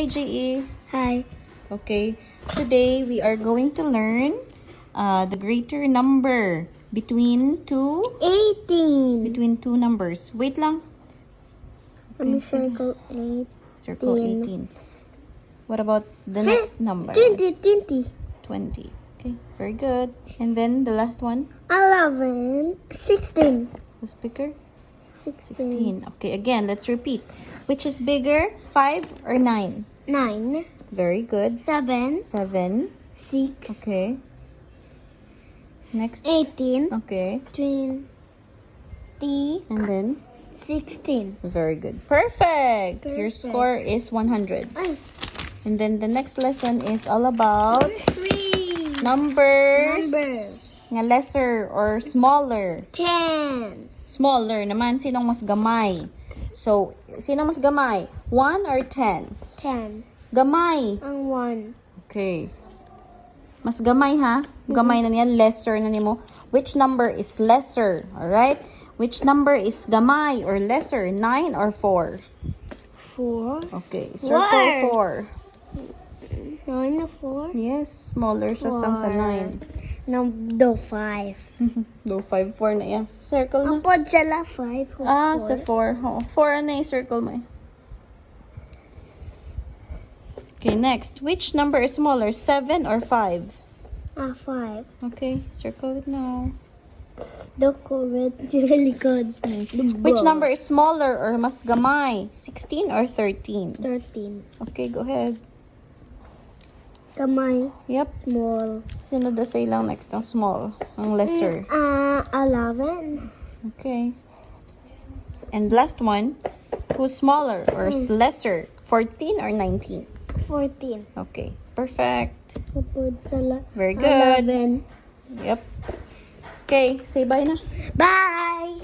Hi, JE. Hi. Okay, today we are going to learn the greater number between two 18. numbers. Wait lang. Let me sige. circle 8. Circle 18. What about the next number? 20. 20. Okay, very good. And then the last one 11. 16. was bigger? 16. 16. Okay, again, let's repeat. Which is bigger, 5 or 9? 9. Very good. 7. 7. 6. Okay. Next. 18. Okay. 20. And then? 16. Very good. Perfect. Your Perfect. score is 100. Ay. And then the next lesson is all about 3. numbers. Numbers. Nga lesser or smaller. 10. Smaller naman, sinong mas gamay? So, sinong mas gamay? 1 or 10? 10. Gamay. Ang 1. Okay. Mas gamay ha? Gamay na niyan, lesser na nimo. Which number is lesser? Alright? Which number is gamay or lesser? 9 or 4? 4. Okay, circle 4. 9 na 4. Yes, smaller siya sa 9. No, 5. Do 5, 4 na yan. Circle na. Ang pod sila 5. Sa 4. Oo, 4 na yung circle mo. Okay, next. Which number is smaller, 7 or 5? 5. Okay, circle it now. The red really good. Which number is smaller or mas gamay, 16 or 13? 13. Okay, go ahead. Kamay. Yep. Small. Sunod na say lang next ang small, ang lesser. 11. Okay. And last one, who's smaller or lesser, 14 or 19? 14. Okay, perfect. Kapod sila. Very good. 11. Yep. Okay, say bye na. Bye!